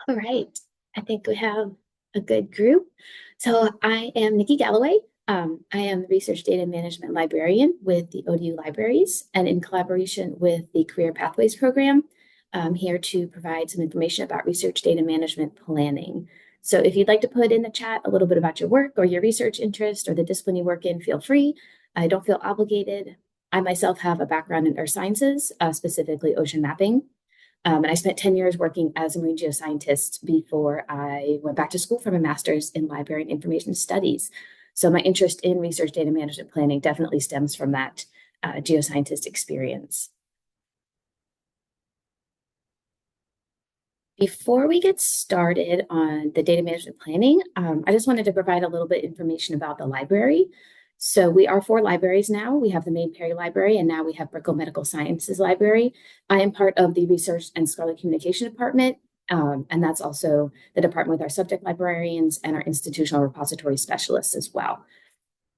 All right. I think we have a good group. So I am Nikki Galloway. I am the Research Data Management Librarian with the ODU Libraries, and in collaboration with the Career Pathways Program, I'm here to provide some information about research data management planning. So if you'd like to put in the chat a little bit about your work or your research interest or the discipline you work in, feel free. I don't feel obligated. I myself have a background in earth sciences, specifically ocean mapping. And I spent 10 years working as a marine geoscientist before I went back to school for my master's in library and information studies. So my interest in research data management planning definitely stems from that geoscientist experience. Before we get started on the data management planning, I just wanted to provide a little bit of information about the library. So we are 4 libraries now. We have the main Perry Library, and now we have Brickell Medical Sciences Library. I am part of the Research and Scholarly Communication Department, and that's also the department with our subject librarians and our institutional repository specialists as well.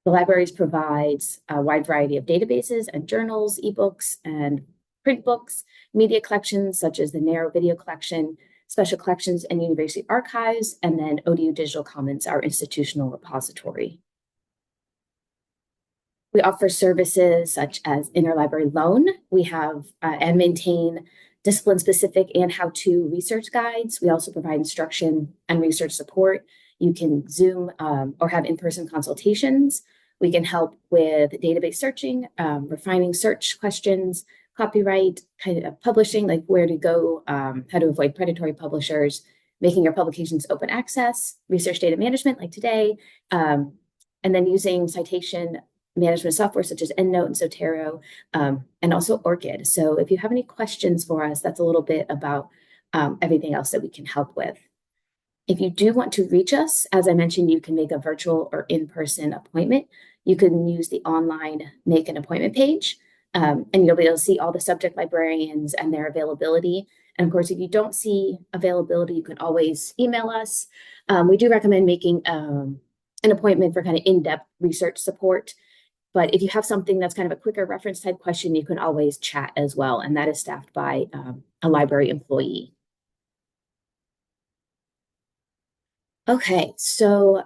The libraries provides a wide variety of databases and journals, ebooks, and print books, media collections such as the Narrow Video Collection, special collections and university archives, and then ODU Digital Commons, our institutional repository. We offer services such as interlibrary loan. We have and maintain discipline-specific and how-to research guides. We also provide instruction and research support. You can Zoom or have in-person consultations. We can help with database searching, refining search questions, copyright, kind of publishing, like where to go, how to avoid predatory publishers, making your publications open access, research data management like today, and then using citation management software such as EndNote and Zotero, and also ORCID. So if you have any questions for us, that's a little bit about everything else that we can help with. If you do want to reach us, as I mentioned, you can make a virtual or in-person appointment. You can use the online make an appointment page, and you'll be able to see all the subject librarians and their availability. And of course, if you don't see availability, you can always email us. We do recommend making an appointment for kind of in-depth research support. But if you have something that's kind of a quicker reference type question, you can always chat as well. And that is staffed by a library employee. Okay, so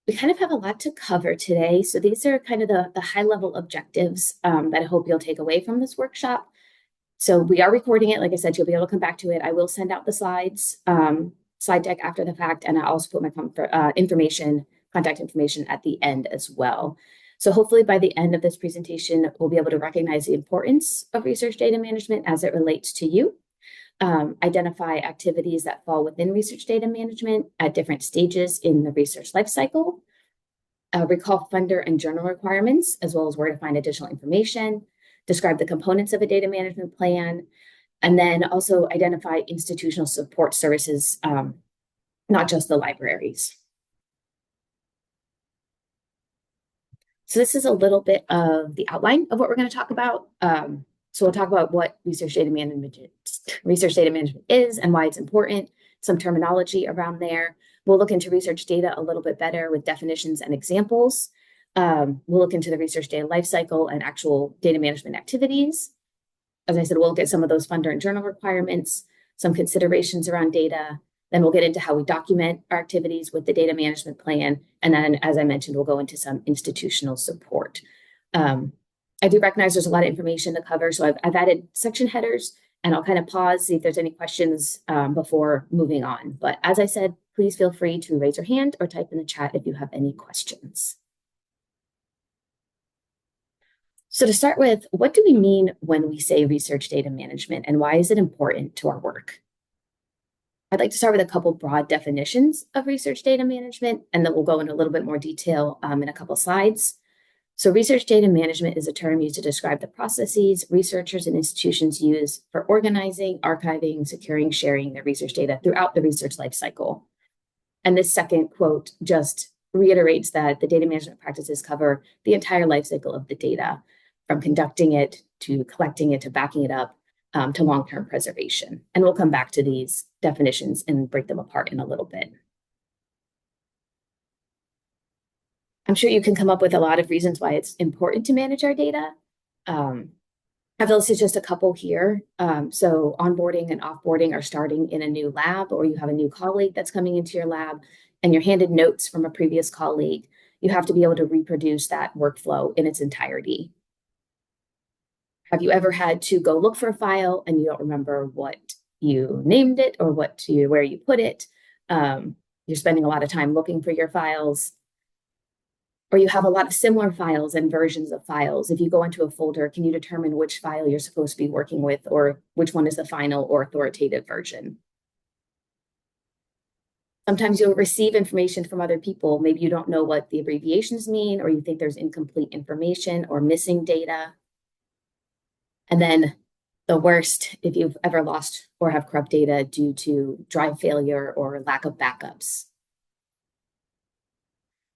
we kind of have a lot to cover today. So these are kind of the high level objectives that I hope you'll take away from this workshop. So we are recording it. Like I said, you'll be able to come back to it. I will send out the slides, slide deck after the fact, and I also put my contact information at the end as well. So hopefully by the end of this presentation, we'll be able to recognize the importance of research data management as it relates to you, identify activities that fall within research data management at different stages in the research lifecycle, recall funder and journal requirements, as well as where to find additional information, describe the components of a data management plan, and then also identify institutional support services, not just the libraries. So this is a little bit of the outline of what we're going to talk about. So we'll talk about what research data management is and why it's important, some terminology around there. We'll look into research data a little bit better with definitions and examples. We'll look into the research data lifecycle and actual data management activities. As I said, we'll get some of those funder and journal requirements, some considerations around data. Then we'll get into how we document our activities with the data management plan. And then, as I mentioned, we'll go into some institutional support. I do recognize there's a lot of information to cover, so I've added section headers, and I'll kind of pause, see if there's any questions before moving on. But as I said, please feel free to raise your hand or type in the chat if you have any questions. So to start with, what do we mean when we say research data management, and why is it important to our work? I'd like to start with a couple broad definitions of research data management, and then we'll go into a little bit more detail in a couple slides. So research data management is a term used to describe the processes researchers and institutions use for organizing, archiving, securing, sharing their research data throughout the research lifecycle. And this second quote just reiterates that the data management practices cover the entire lifecycle of the data, from conducting it to collecting it to backing it up to long-term preservation. And we'll come back to these definitions and break them apart in a little bit. I'm sure you can come up with a lot of reasons why it's important to manage our data. I've listed just a couple here. So onboarding and offboarding are starting in a new lab, or you have a new colleague that's coming into your lab and you're handed notes from a previous colleague. You have to be able to reproduce that workflow in its entirety. Have you ever had to go look for a file and you don't remember what you named it or where you put it? You're spending a lot of time looking for your files, or you have a lot of similar files and versions of files. If you go into a folder, can you determine which file you're supposed to be working with or which one is the final or authoritative version? Sometimes you'll receive information from other people. Maybe you don't know what the abbreviations mean, or you think there's incomplete information or missing data. And then the worst, if you've ever lost or have corrupt data due to drive failure or lack of backups.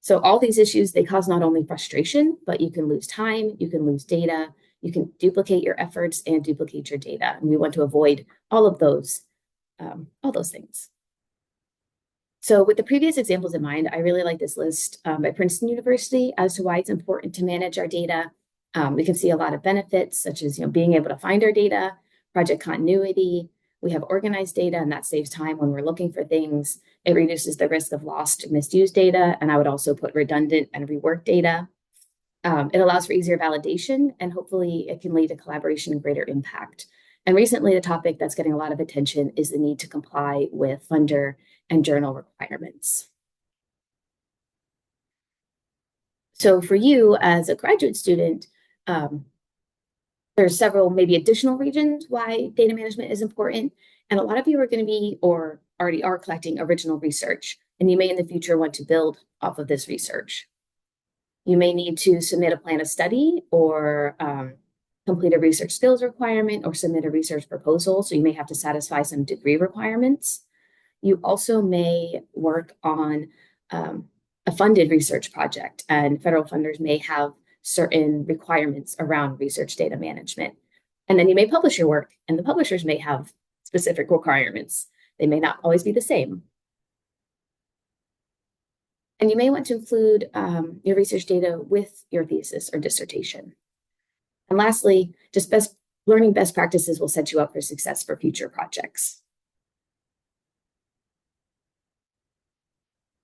So all these issues, they cause not only frustration, but you can lose time, you can lose data, you can duplicate your efforts and duplicate your data. And we want to avoid all those things. So with the previous examples in mind, I really like this list by Princeton University as to why it's important to manage our data. We can see a lot of benefits, such as being able to find our data, project continuity. We have organized data, and that saves time when we're looking for things. It reduces the risk of lost and misused data, and I would also put redundant and reworked data. It allows for easier validation, and hopefully it can lead to collaboration and greater impact. And recently, the topic that's getting a lot of attention is the need to comply with funder and journal requirements. So for you as a graduate student, there's several maybe additional reasons why data management is important. And a lot of you are going to be or already are collecting original research, and you may in the future want to build off of this research. You may need to submit a plan of study or complete a research skills requirement or submit a research proposal. So you may have to satisfy some degree requirements. You also may work on a funded research project, and federal funders may have certain requirements around research data management. And then you may publish your work, and the publishers may have specific requirements. They may not always be the same. And you may want to include your research data with your thesis or dissertation. And lastly, just learning best practices will set you up for success for future projects.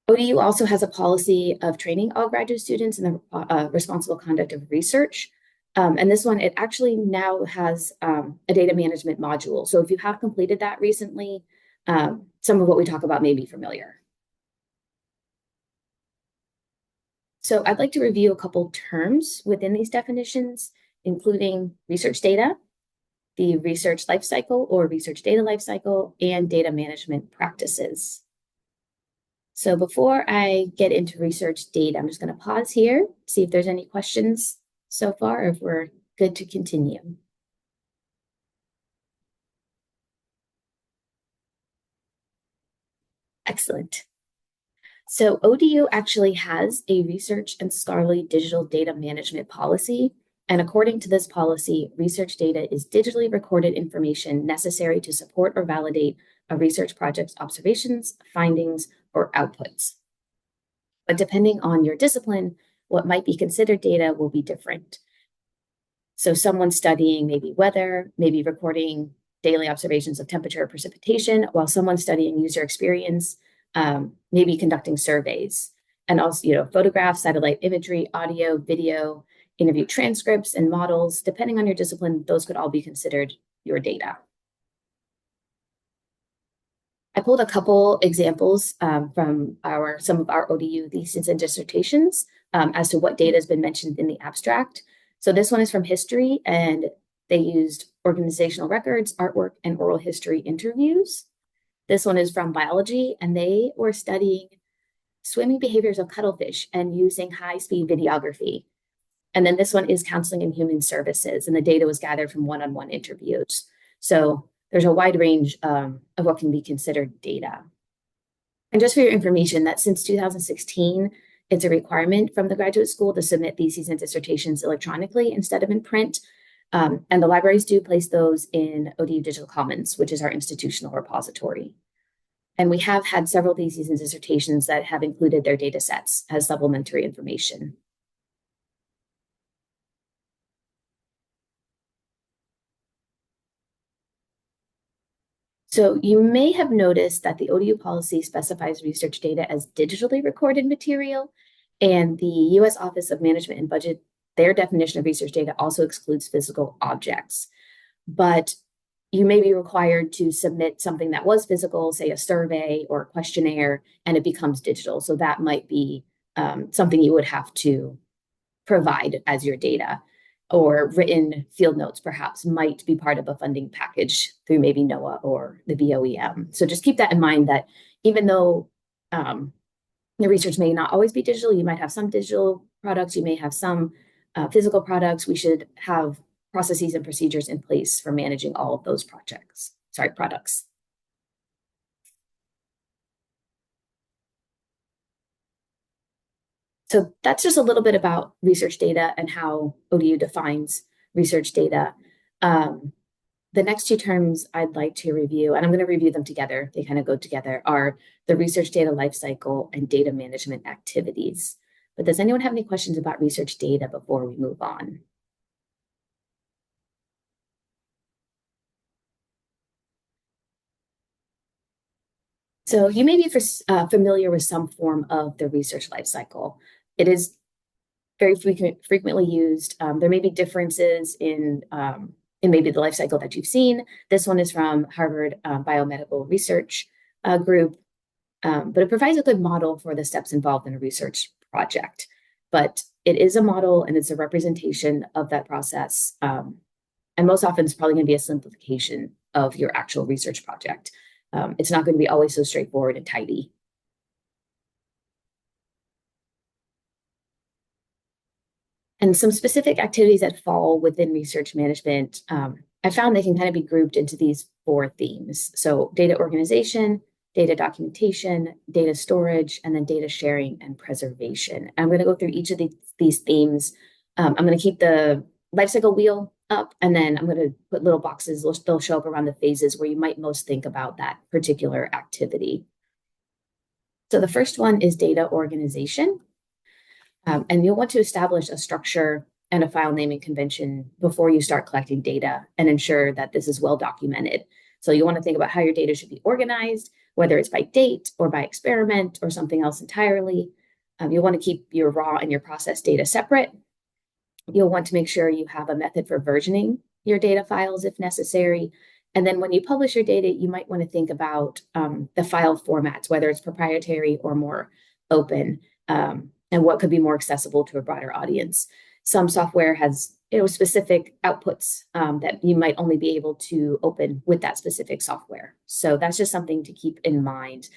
ODU also has a policy of training all graduate students in the responsible conduct of research. And this one, it actually now has a data management module. So if you have completed that recently, some of what we talk about may be familiar. So I'd like to review a couple terms within these definitions, including research data, the research lifecycle or research data lifecycle, and data management practices. So before I get into research data, I'm just going to pause here, see if there's any questions so far, or if we're good to continue. Excellent. So ODU actually has a research and scholarly digital data management policy. And according to this policy, research data is digitally recorded information necessary to support or validate a research project's observations, findings, or outputs. But depending on your discipline, what might be considered data will be different. So someone studying maybe weather, maybe recording daily observations of temperature or precipitation, while someone studying user experience, maybe conducting surveys. And also, photographs, satellite imagery, audio, video, interview transcripts, and models. Depending on your discipline, those could all be considered your data. I pulled a couple examples from some of our ODU theses and dissertations as to what data has been mentioned in the abstract. So this one is from history, and they used organizational records, artwork, and oral history interviews. This one is from biology, and they were studying swimming behaviors of cuttlefish and using high-speed videography. And then this one is counseling and human services, and the data was gathered from one-on-one interviews. So there's a wide range of what can be considered data. And just for your information, that since 2016, it's a requirement from the graduate school to submit theses and dissertations electronically instead of in print. And the libraries do place those in ODU Digital Commons, which is our institutional repository. And we have had several theses and dissertations that have included their data sets as supplementary information. So you may have noticed that the ODU policy specifies research data as digitally recorded material, and the U.S. Office of Management and Budget, their definition of research data also excludes physical objects. But you may be required to submit something that was physical, say a survey or a questionnaire, and it becomes digital. So that might be something you would have to provide as your data, or written field notes perhaps might be part of a funding package through maybe NOAA or the BOEM. So just keep that in mind, that even though the research may not always be digital, you might have some digital products, you may have some physical products. We should have processes and procedures in place for managing all of those products. So that's just a little bit about research data and how ODU defines research data. The next two terms I'd like to review, and I'm going to review them together, they kind of go together, are the research data lifecycle and data management activities. But does anyone have any questions about research data before we move on? So you may be familiar with some form of the research lifecycle. It is very frequently used. There may be differences in maybe the life cycle that you've seen. This one is from Harvard Biomedical Research Group, but it provides a good model for the steps involved in a research project. But it is a model and it's a representation of that process. And most often it's probably going to be a simplification of your actual research project. It's not going to be always so straightforward and tidy. And some specific activities that fall within research management, I found they can kind of be grouped into these four themes. So data organization, data documentation, data storage, and then data sharing and preservation. I'm going to go through each of these themes. I'm going to keep the lifecycle wheel up, and then I'm going to put little boxes. They'll show up around the phases where you might most think about that particular activity. So the first one is data organization. And you'll want to establish a structure and a file naming convention before you start collecting data and ensure that this is well documented. So you want to think about how your data should be organized, whether it's by date or by experiment or something else entirely. You'll want to keep your raw and your processed data separate. You'll want to make sure you have a method for versioning your data files if necessary. And then when you publish your data, you might want to think about the file formats, whether it's proprietary or more open, and what could be more accessible to a broader audience. Some software has specific outputs that you might only be able to open with that specific software. So that's just something to keep in mind.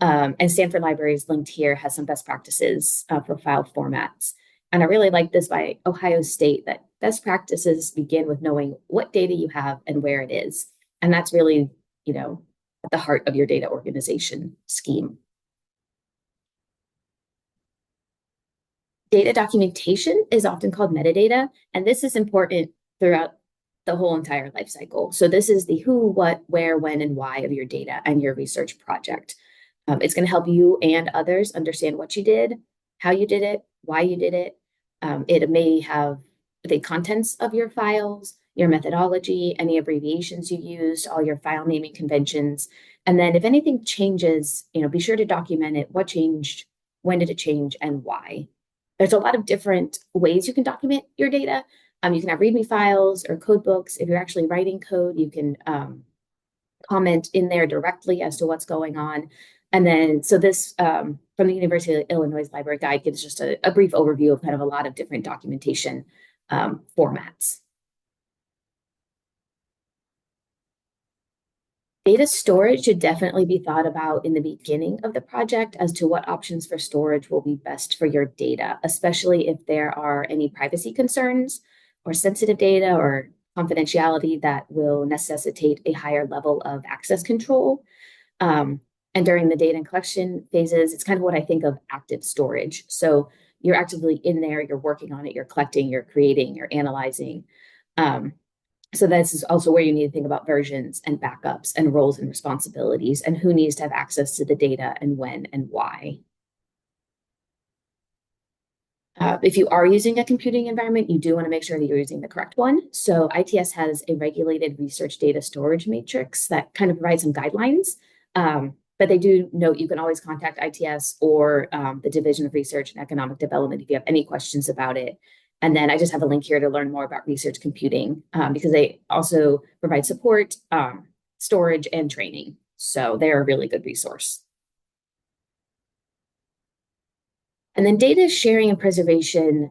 And Stanford Libraries linked here has some best practices for file formats. And I really like this by Ohio State, that best practices begin with knowing what data you have and where it is. And that's really, at the heart of your data organization scheme. Data documentation is often called metadata, and this is important throughout the whole entire life cycle. So this is the who, what, where, when, and why of your data and your research project. It's going to help you and others understand what you did, how you did it, why you did it. It may have the contents of your files, your methodology, any abbreviations you used, all your file naming conventions. And then if anything changes, be sure to document it, what changed, when did it change, and why. There's a lot of different ways you can document your data. You can have README files or code books. If you're actually writing code, you can comment in there directly as to what's going on. And then, so this from the University of Illinois Library Guide gives just a brief overview of kind of a lot of different documentation formats. Data storage should definitely be thought about in the beginning of the project as to what options for storage will be best for your data, especially if there are any privacy concerns or sensitive data or confidentiality that will necessitate a higher level of access control. And during the data and collection phases, it's kind of what I think of active storage. So you're actively in there, you're working on it, you're collecting, you're creating, you're analyzing. So this is also where you need to think about versions and backups and roles and responsibilities and who needs to have access to the data and when and why. If you are using a computing environment, you do want to make sure that you're using the correct one. So ITS has a regulated research data storage matrix that kind of provides some guidelines. But they do note you can always contact ITS or the Division of Research and Economic Development if you have any questions about it. And then I just have a link here to learn more about research computing because they also provide support, storage, and training. So they're a really good resource. And then data sharing and preservation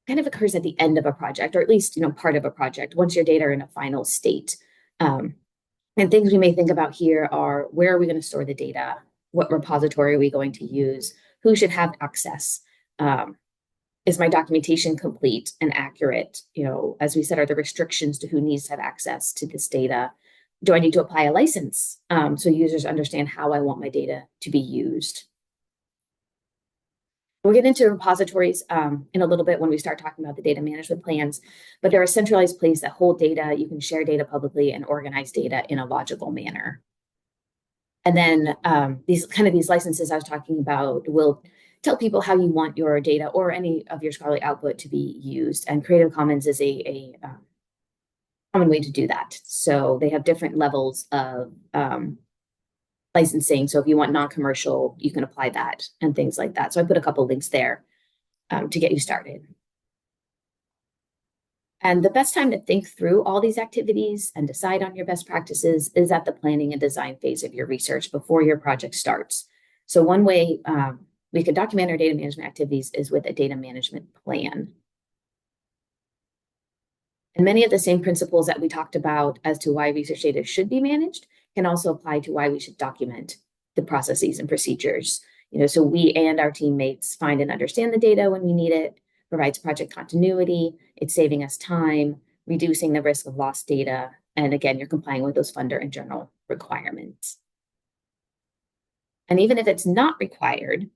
kind of occurs at the end of a project, or at least, part of a project, once your data are in a final state. And things we may think about here are, where are we going to store the data? What repository are we going to use? Who should have access? Is my documentation complete and accurate? As we said, are there restrictions to who needs to have access to this data? Do I need to apply a license so users understand how I want my data to be used? We'll get into repositories in a little bit when we start talking about the data management plans, but they're a centralized place that hold data. You can share data publicly and organize data in a logical manner. And then these licenses I was talking about will tell people how you want your data or any of your scholarly output to be used. And Creative Commons is a common way to do that. So they have different levels of licensing. So if you want non-commercial, you can apply that and things like that. So I put a couple links there to get you started. And the best time to think through all these activities and decide on your best practices is at the planning and design phase of your research before your project starts. So one way we could document our data management activities is with a data management plan. And many of the same principles that we talked about as to why research data should be managed can also apply to why we should document the processes and procedures. So we and our teammates find and understand the data when we need it, provides project continuity, it's saving us time, reducing the risk of lost data, and again, you're complying with those funder and journal requirements. And even if it's not required,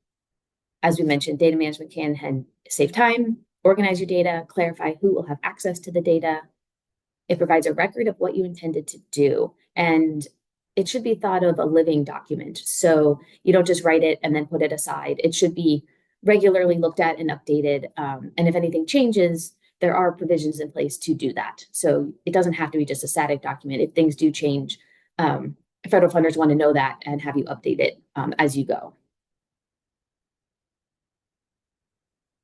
as we mentioned, data management can save time, organize your data, clarify who will have access to the data. It provides a record of what you intended to do. And it should be thought of a living document. So you don't just write it and then put it aside. It should be regularly looked at and updated. And if anything changes, there are provisions in place to do that. So it doesn't have to be just a static document. If things do change, federal funders want to know that and have you update it as you go.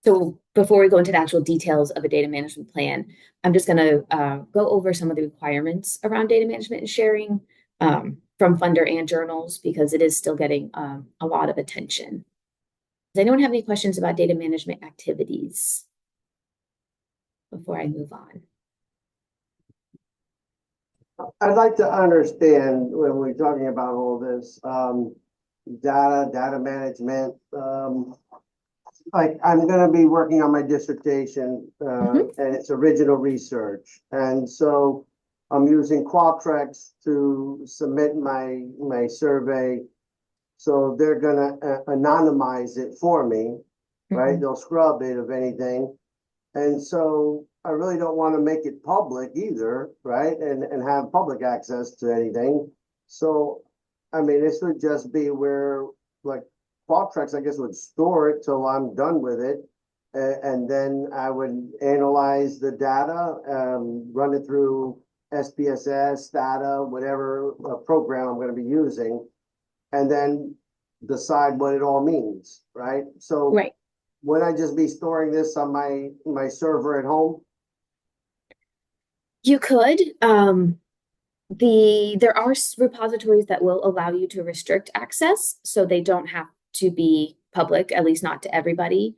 So before we go into the actual details of a data management plan, I'm just going to go over some of the requirements around data management and sharing from funder and journals, because it is still getting a lot of attention. Does anyone have any questions about data management activities before I move on? I'd like to understand, when we're talking about all this data management, like I'm going to be working on my dissertation and it's original research. And so I'm using Qualtrics to submit my survey. So they're going to anonymize it for me, right? They'll scrub it if anything. And so I really don't want to make it public either, right? And have public access to anything. So, I mean, this would just be where, like, Qualtrics, I guess, would store it till I'm done with it. And then I would analyze the data, run it through SPSS, data, whatever program I'm going to be using, and then decide what it all means, right? So would I just be storing this on my server at home? You could. There are repositories that will allow you to restrict access, so they don't have to be public, at least not to everybody.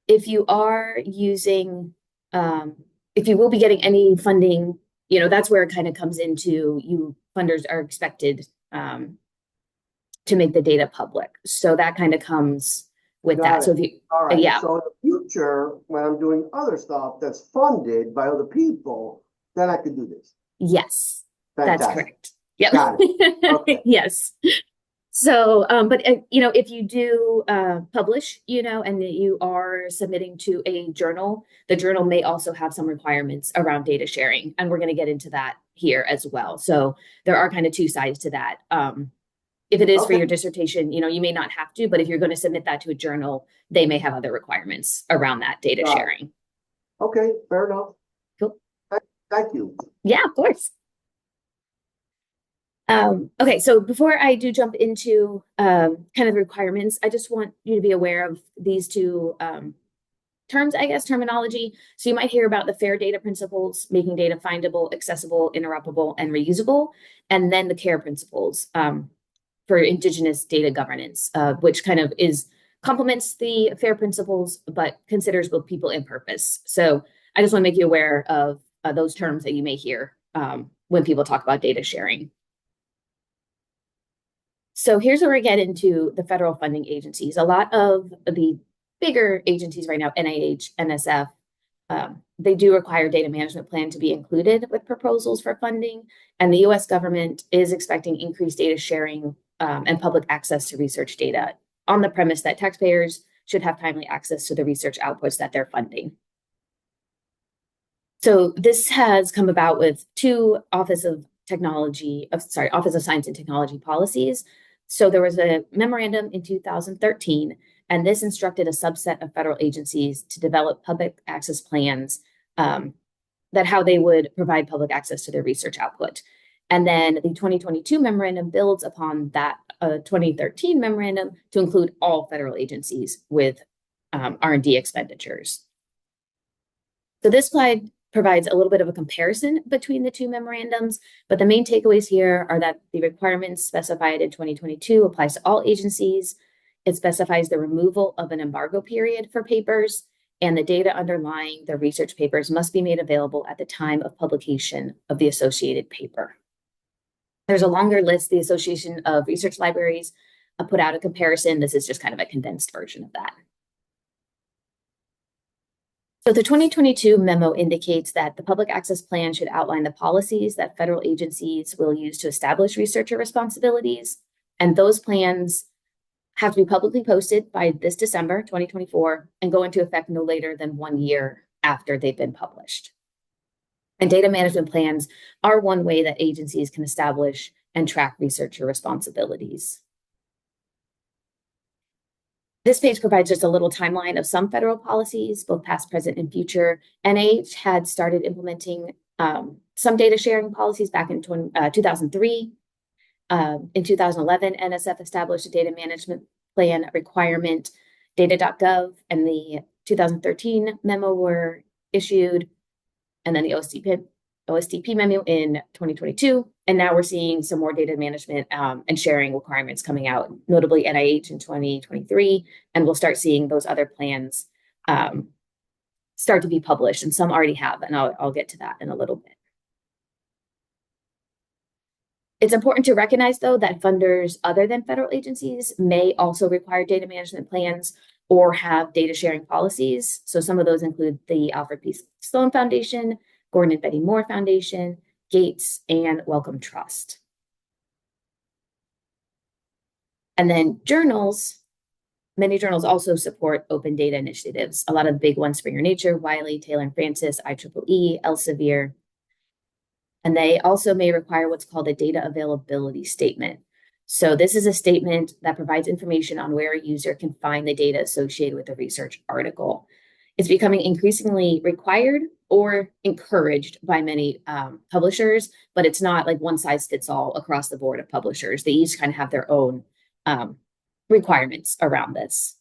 If you are using, if you will be getting any funding, that's where it kind of comes into, you funders are expected to make the data public. So that kind of comes with that. So if you, all right. So in the future, when I'm doing other stuff that's funded by other people, then I could do this. Yes, Fantastic. That's correct. Yep. Got it. Okay. Yes. So, but if you do publish, and you are submitting to a journal, the journal may also have some requirements around data sharing, and we're going to get into that here as well. So there are kind of two sides to that. If it is for Okay. your dissertation, you may not have to, but if you're going to submit that to a journal, they may have other requirements around that data Got it. sharing. Okay, fair enough. Cool. Thank you. Yeah, of course. Okay, so before I do jump into kind of the requirements, I just want you to be aware of these two terms, I guess, terminology. So you might hear about the FAIR data principles, making data findable, accessible, interoperable, and reusable, and then the CARE principles for Indigenous data governance, which kind of complements the FAIR principles, but considers both people and purpose. So I just want to make you aware of those terms that you may hear when people talk about data sharing. So here's where we get into the federal funding agencies. A lot of the bigger agencies right now, NIH, NSF, they do require data management plan to be included with proposals for funding. And the US government is expecting increased data sharing and public access to research data on the premise that taxpayers should have timely access to the research outputs that they're funding. So this has come about with two Office of Science and Technology policies. So there was a memorandum in 2013, and this instructed a subset of federal agencies to develop public access plans that how they would provide public access to their research output. And then the 2022 memorandum builds upon that 2013 memorandum to include all federal agencies with R&D expenditures. So this slide provides a little bit of a comparison between the two memorandums, but the main takeaways here are that the requirements specified in 2022 applies to all agencies. It specifies the removal of an embargo period for papers, and the data underlying the research papers must be made available at the time of publication of the associated paper. There's a longer list. The Association of Research Libraries put out a comparison. This is just kind of a condensed version of that. So the 2022 memo indicates that the public access plan should outline the policies that federal agencies will use to establish researcher responsibilities. And those plans have to be publicly posted by this December 2024 and go into effect no later than 1 year after they've been published. And data management plans are one way that agencies can establish and track researcher responsibilities. This page provides just a little timeline of some federal policies, both past, present, and future. NIH had started implementing some data sharing policies back in 2003. In 2011, NSF established a data management plan requirement. Data.gov and the 2013 memo were issued, and then the OSTP memo in 2022. And now we're seeing some more data management and sharing requirements coming out, notably NIH in 2023. And we'll start seeing those other plans start to be published, and some already have, and I'll get to that in a little bit. It's important to recognize, though, that funders other than federal agencies may also require data management plans or have data sharing policies. So some of those include the Alfred P. Sloan Foundation, Gordon and Betty Moore Foundation, Gates, and Wellcome Trust. And then journals, many journals also support open data initiatives. A lot of the big ones, Springer Nature, Wiley, Taylor and Francis, IEEE, Elsevier. And they also may require what's called a data availability statement. So this is a statement that provides information on where a user can find the data associated with a research article. It's becoming increasingly required or encouraged by many publishers, but it's not like one size fits all across the board of publishers. They each kind of have their own requirements around this.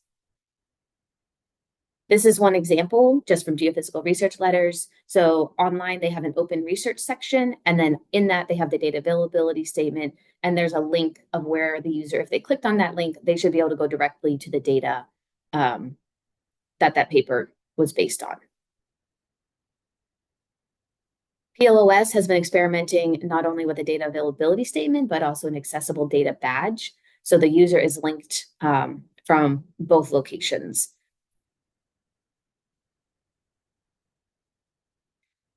This is one example just from Geophysical Research Letters. So online, they have an open research section, and then in that, they have the data availability statement, and there's a link of where the user, if they clicked on that link, they should be able to go directly to the data that paper was based on. PLOS has been experimenting not only with a data availability statement, but also an accessible data badge. So the user is linked from both locations.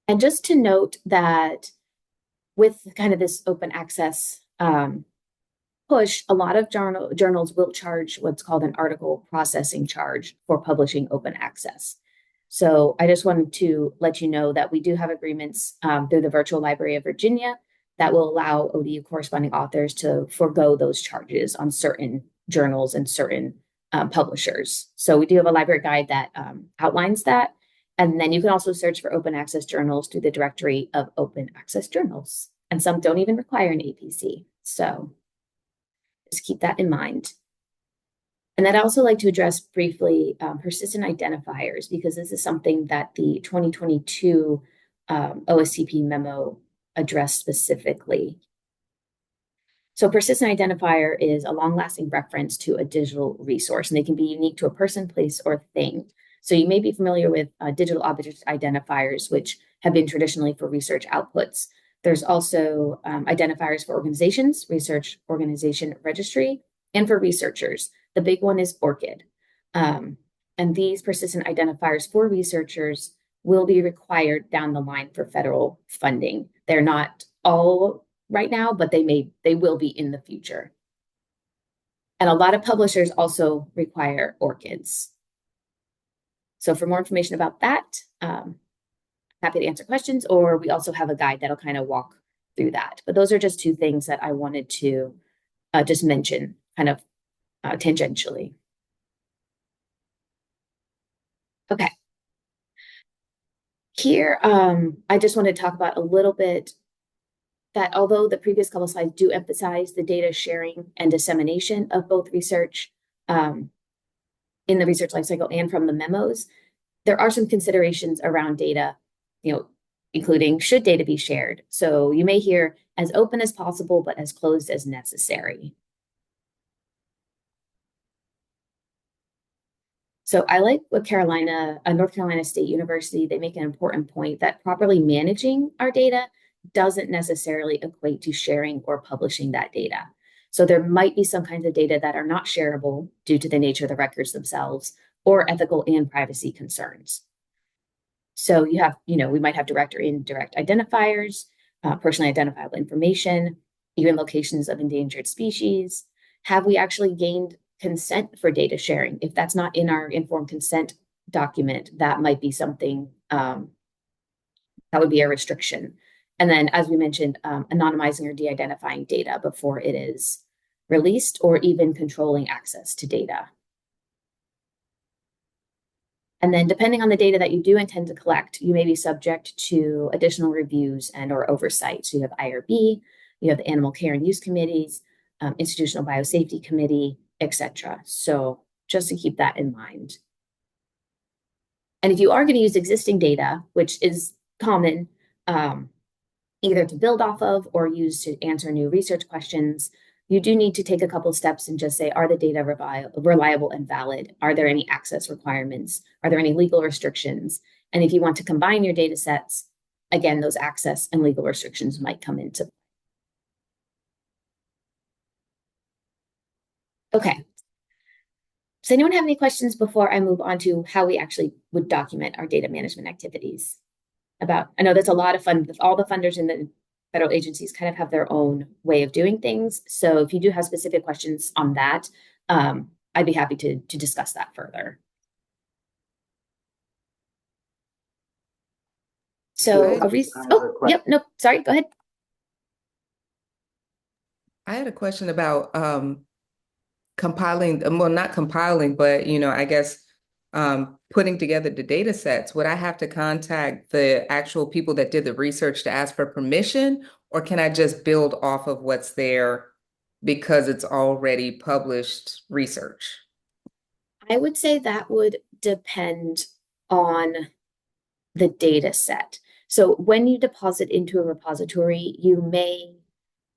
And just to note that with kind of this open access push, a lot of journals will charge what's called an article processing charge for publishing open access. So I just wanted to let you know that we do have agreements through the Virtual Library of Virginia that will allow ODU corresponding authors to forego those charges on certain journals and certain publishers. So we do have a library guide that outlines that. And then you can also search for open access journals through the directory of open access journals. And some don't even require an APC. So just keep that in mind. And I'd also like to address briefly persistent identifiers, because this is something that the 2022 OSCP memo addressed specifically. So persistent identifier is a long-lasting reference to a digital resource, and they can be unique to a person, place, or thing. So you may be familiar with digital object identifiers, which have been traditionally for research outputs. There's also identifiers for organizations, research organization registry, and for researchers. The big one is ORCID. And these persistent identifiers for researchers will be required down the line for federal funding. They're not all right now, but they will be in the future. And a lot of publishers also require ORCIDs. So for more information about that, happy to answer questions, or we also have a guide that'll kind of walk through that. But those are just two things that I wanted to just mention kind of tangentially. Okay. Here, I just want to talk about a little bit that although the previous couple slides do emphasize the data sharing and dissemination of both research in the research lifecycle and from the memos, there are some considerations around data, including should data be shared. So you may hear as open as possible, but as closed as necessary. So I like what North Carolina State University, they make an important point that properly managing our data doesn't necessarily equate to sharing or publishing that data. So there might be some kinds of data that are not shareable due to the nature of the records themselves or ethical and privacy concerns. So you have, we might have direct or indirect identifiers, personally identifiable information, even locations of endangered species. Have we actually gained consent for data sharing? If that's not in our informed consent document, that might be something that would be a restriction. And then, as we mentioned, anonymizing or de-identifying data before it is released, or even controlling access to data. And then, depending on the data that you do intend to collect, you may be subject to additional reviews and or oversight. So you have IRB, you have the Animal Care and Use Committees, Institutional Biosafety Committee, etc. So just to keep that in mind. And if you are going to use existing data, which is common, either to build off of or use to answer new research questions, you do need to take a couple steps and just say, are the data reliable and valid? Are there any access requirements? Are there any legal restrictions? And if you want to combine your data sets, again, those access and legal restrictions might come into play. Okay. Does anyone have any questions before I move on to how we actually would document our data management activities? I know that's a lot of fun. All the funders in the federal agencies kind of have their own way of doing things. So if you do have specific questions on that, I'd be happy to discuss that further. So yep, no, sorry, go ahead. I had a question about compiling, well, not compiling, but, I guess putting together the data sets. Would I have to contact the actual people that did the research to ask for permission, or can I just build off of what's there because it's already published research? I would say that would depend on the data set. So when you deposit into a repository, you may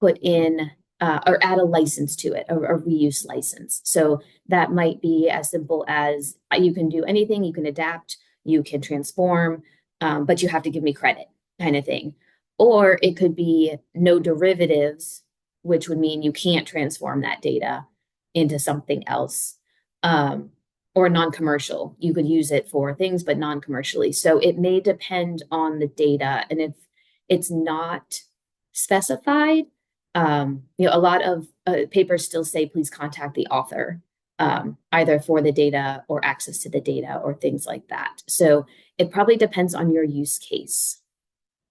put in or add a license to it, a reuse license. So that might be as simple as you can do anything, you can adapt, you can transform, but you have to give me credit kind of thing. Or it could be no derivatives, which would mean you can't transform that data into something else. Or non-commercial. You could use it for things, but non-commercially. So it may depend on the data. And if it's not specified, a lot of papers still say, please contact the author, either for the data or access to the data or things like that. So it probably depends on your use case.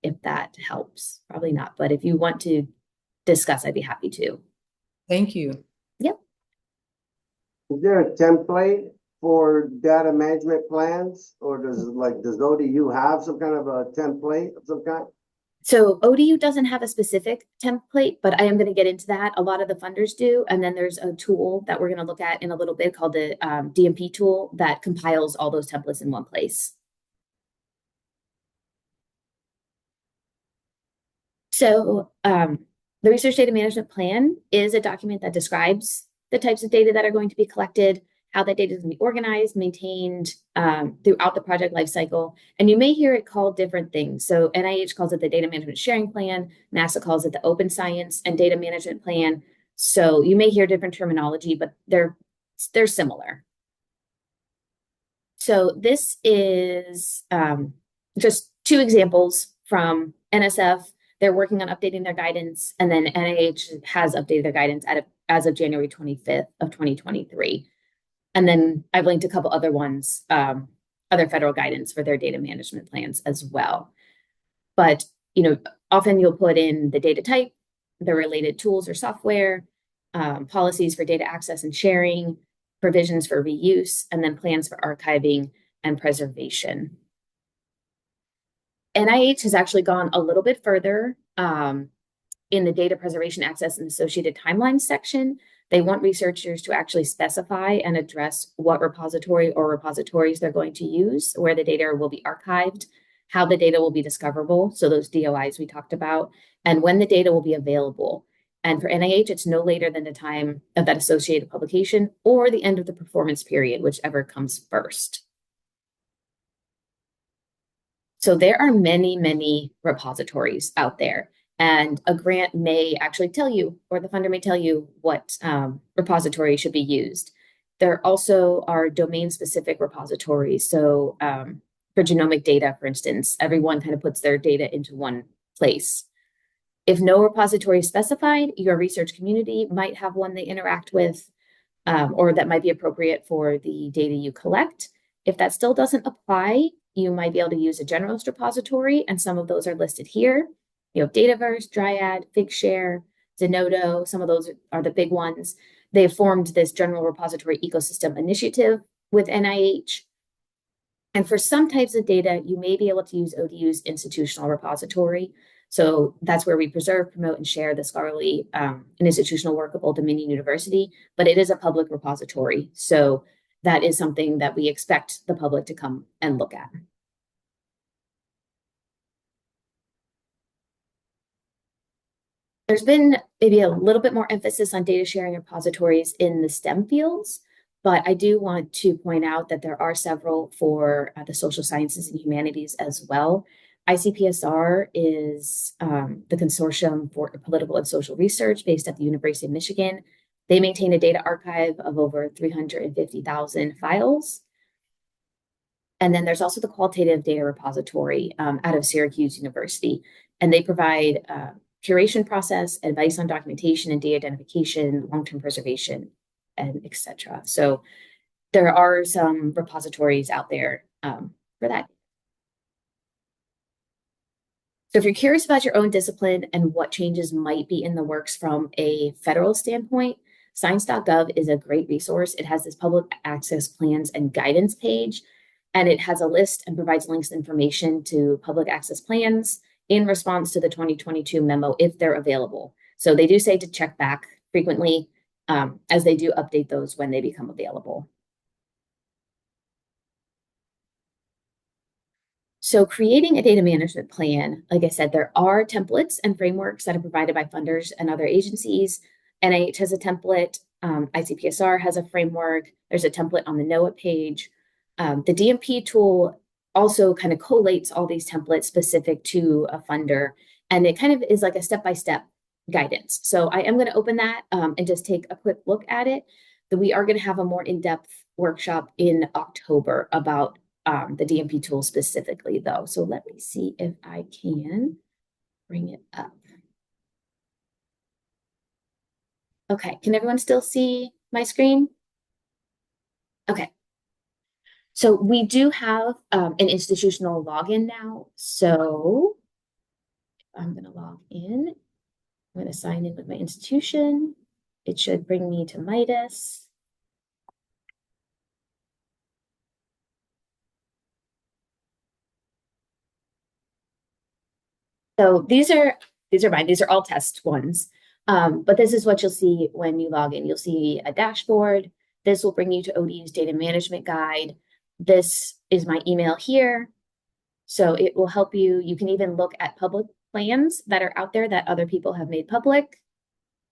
if that helps. Probably not, but if you want to discuss, I'd be happy to. Thank you. Yep. Is there a template for data management plans, or does ODU have some kind of a template of some kind? So ODU doesn't have a specific template, but I am going to get into that. A lot of the funders do. And then there's a tool that we're going to look at in a little bit called the DMP tool that compiles all those templates in one place. So the research data management plan is a document that describes the types of data that are going to be collected, how that data is going to be organized, maintained throughout the project lifecycle. And you may hear it called different things. So NIH calls it the Data Management Sharing Plan. NASA calls it the Open Science and Data Management Plan. So you may hear different terminology, but they're similar. So this is just two examples from NSF. They're working on updating their guidance, and then NIH has updated their guidance as of January 25th of 2023. And then I've linked a couple other ones, other federal guidance for their data management plans as well. But, often you'll put in the data type, the related tools or software, policies for data access and sharing, provisions for reuse, and then plans for archiving and preservation. NIH has actually gone a little bit further in the data preservation access and associated timelines section. They want researchers to actually specify and address what repository or repositories they're going to use, where the data will be archived, how the data will be discoverable, so those DOIs we talked about, and when the data will be available. And for NIH, it's no later than the time of that associated publication or the end of the performance period, whichever comes first. So there are many, many repositories out there, and a grant may actually tell you, or the funder may tell you what repository should be used. There also are domain-specific repositories. So for genomic data, for instance, everyone kind of puts their data into one place. If no repository is specified, your research community might have one they interact with, or that might be appropriate for the data you collect. If that still doesn't apply, you might be able to use a generalist repository, and some of those are listed here. You have Dataverse, Dryad, Figshare, Zenodo. Some of those are the big ones. They've formed this general repository ecosystem initiative with NIH. And for some types of data, you may be able to use ODU's institutional repository. So that's where we preserve, promote, and share the scholarly and institutional work of Old Dominion University, but it is a public repository. So that is something that we expect the public to come and look at. There's been maybe a little bit more emphasis on data sharing repositories in the STEM fields, but I do want to point out that there are several for the social sciences and humanities as well. ICPSR is the Consortium for Political and Social Research based at the University of Michigan. They maintain a data archive of over 350,000 files. And then there's also the Qualitative Data Repository out of Syracuse University, and they provide curation process, advice on documentation and data identification, long-term preservation, and etc. So there are some repositories out there for that. So if you're curious about your own discipline and what changes might be in the works from a federal standpoint, science.gov is a great resource. It has this public access plans and guidance page, and it has a list and provides links and information to public access plans in response to the 2022 memo if they're available. So they do say to check back frequently as they do update those when they become available. So creating a data management plan, like I said, there are templates and frameworks that are provided by funders and other agencies. NIH has a template, ICPSR has a framework, there's a template on the NOAA page. The DMP tool also kind of collates all these templates specific to a funder, and it kind of is like a step-by-step guidance. So I am going to open that and just take a quick look at it. We are going to have a more in-depth workshop in October about the DMP tool specifically, though. So let me see if I can bring it up. Okay, can everyone still see my screen? Okay. So we do have an institutional login now. So I'm going to log in. I'm going to sign in with my institution. It should bring me to Midas. So these are mine. These are all test ones. But this is what you'll see when you log in. You'll see a dashboard. This will bring you to ODU's data management guide. This is my email here. So it will help you. You can even look at public plans that are out there that other people have made public.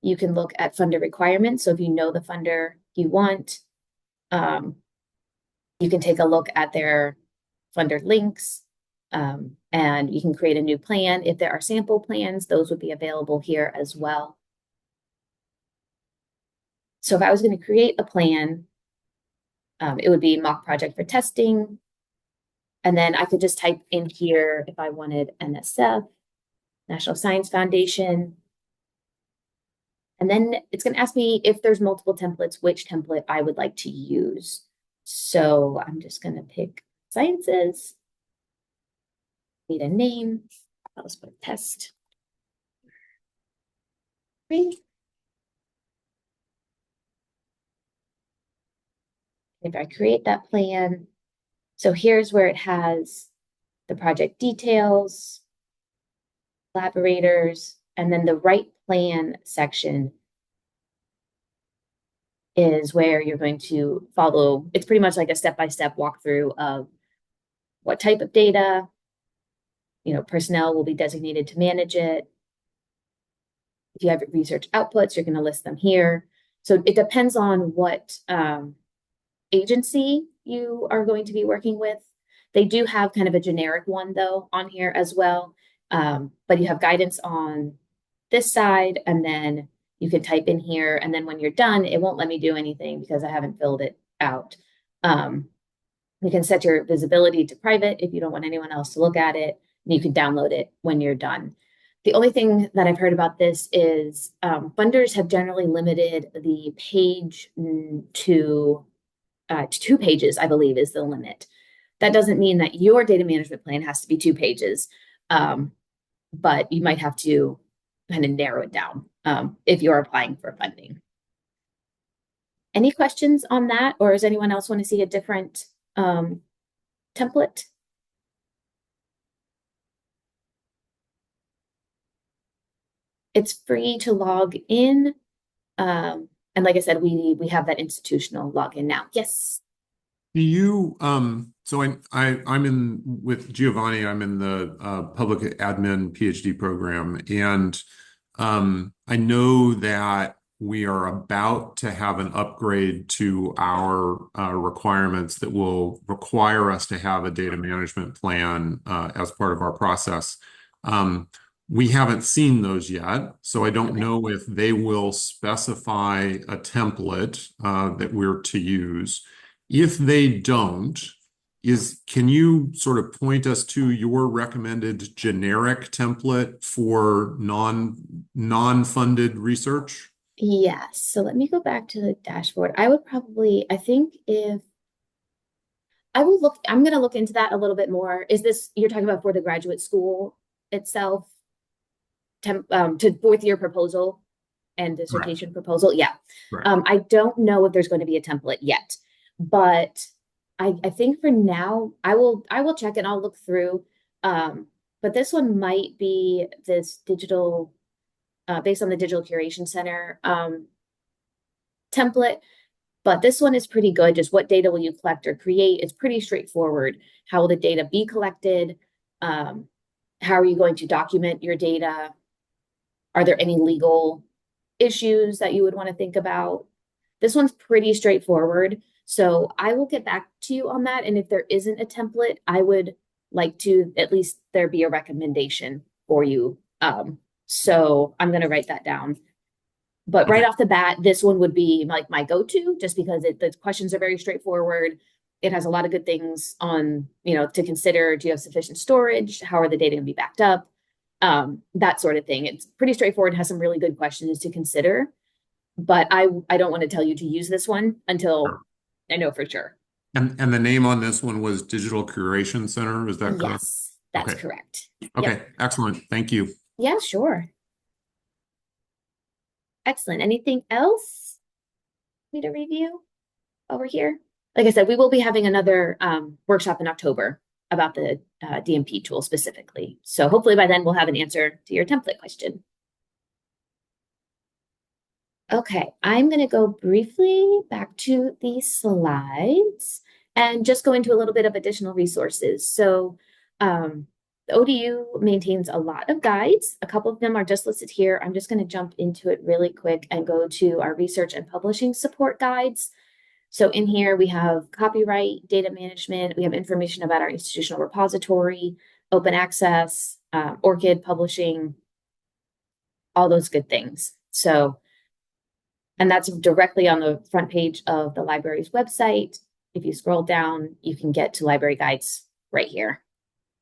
You can look at funder requirements. So if you know the funder you want, you can take a look at their funder links, and you can create a new plan. If there are sample plans, those would be available here as well. So if I was going to create a plan, it would be mock project for testing. And then I could just type in here if I wanted NSF, National Science Foundation. And then it's going to ask me if there's multiple templates, which template I would like to use. So I'm just going to pick sciences. Need a name. I'll just put test. If I create that plan, so here's where it has the project details, collaborators, and then the right plan section is where you're going to follow. It's pretty much like a step-by-step walkthrough of what type of data, personnel will be designated to manage it. If you have research outputs, you're going to list them here. So it depends on what agency you are going to be working with. They do have kind of a generic one, though, on here as well. But you have guidance on this side, and then you can type in here. And then when you're done, it won't let me do anything because I haven't filled it out. You can set your visibility to private if you don't want anyone else to look at it. And you can download it when you're done. The only thing that I've heard about this is funders have generally limited the page to 2 pages, I believe, is the limit. That doesn't mean that your data management plan has to be 2 pages, but you might have to kind of narrow it down if you're applying for funding. Any questions on that, or does anyone else want to see a different template? It's free to log in. And like I said, we have that institutional login now. Yes. Do you, so I'm in with Giovanni, I'm in the public admin PhD program, and I know that we are about to have an upgrade to our requirements that will require us to have a data management plan as part of our process. We haven't seen those yet, so I don't know if they will specify a template that we're to use. If they don't, can you sort of point us to your recommended generic template for non-funded research? Yes. So let me go back to the dashboard. I would probably, I think if I will look, I'm going to look into that a little bit more. Is this, you're talking about for the graduate school itself, to 4th year proposal and dissertation proposal? Yeah. I don't know if there's going to be a template yet, but I think for now, I will check and I'll look through. But this one might be this digital, based on the Digital Curation Center template. But this one is pretty good. Just what data will you collect or create? It's pretty straightforward. How will the data be collected? How are you going to document your data? Are there any legal issues that you would want to think about? This one's pretty straightforward. So I will get back to you on that. And if there isn't a template, I would like to at least there be a recommendation for you. So I'm going to write that down. But right off the bat, this one would be like my go-to, just because the questions are very straightforward. It has a lot of good things on, to consider. Do you have sufficient storage? How are the data going to be backed up? That sort of thing. It's pretty straightforward, has some really good questions to consider. But I don't want to tell you to use this one until I know for sure. And the name on this one was Digital Curation Center, is that correct? Yes, that's correct. Okay, Yep. excellent. Thank you. Yeah, sure. Excellent. Anything else need to review over here? Like I said, we will be having another workshop in October about the DMP tool specifically. So hopefully by then we'll have an answer to your template question. Okay, I'm going to go briefly back to the slides and just go into a little bit of additional resources. So the ODU maintains a lot of guides. A couple of them are just listed here. I'm just going to jump into it really quick and go to our research and publishing support guides. So in here, we have copyright, data management, we have information about our institutional repository, open access, ORCID publishing, all those good things. So, and that's directly on the front page of the library's website. If you scroll down, you can get to library guides right here.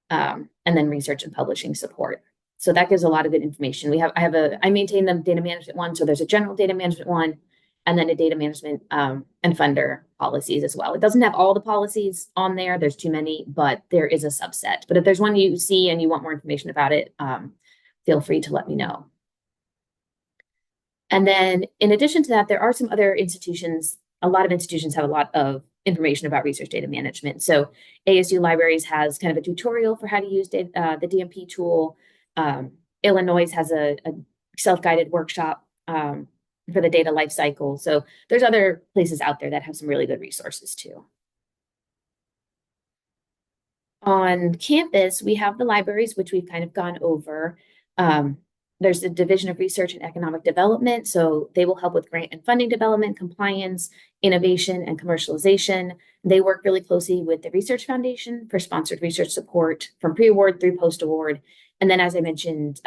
And then research and publishing support. So that gives a lot of good information. I maintain the data management one. So there's a general data management one, and then a data management and funder policies as well. It doesn't have all the policies on there. There's too many, but there is a subset. But if there's one you see and you want more information about it, feel free to let me know. And then in addition to that, there are some other institutions. A lot of institutions have a lot of information about research data management. So ASU Libraries has kind of a tutorial for how to use the DMP tool. Illinois has a self-guided workshop for the data lifecycle. So there's other places out there that have some really good resources too. On campus, we have the libraries, which we've kind of gone over. There's the Division of Research and Economic Development. So they will help with grant and funding development, compliance, innovation, and commercialization. They work really closely with the Research Foundation for sponsored research support from pre-award through post-award. And then, as I mentioned,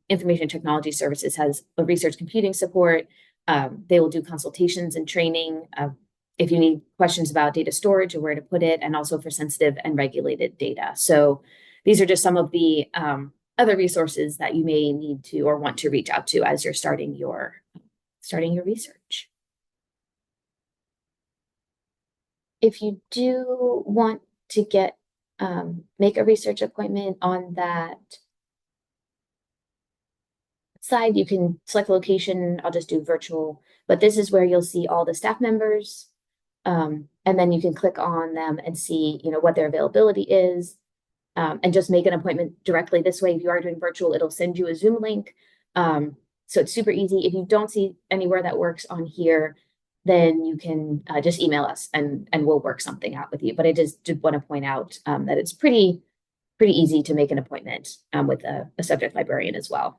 Information Technology Services has a research computing support. They will do consultations and training if you need questions about data storage or where to put it, and also for sensitive and regulated data. So these are just some of the other resources that you may need to or want to reach out to as you're starting your research. If you do want to get make a research appointment on that side, you can select location. I'll just do virtual, but this is where you'll see all the staff members. And then you can click on them and see, what their availability is. And just make an appointment directly this way. If you are doing virtual, it'll send you a Zoom link. So it's super easy. If you don't see anywhere that works on here, then you can just email us and we'll work something out with you. But I just did want to point out that it's pretty easy to make an appointment with a subject librarian as well.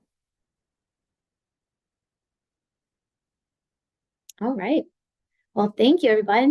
All right. Well, thank you, everybody.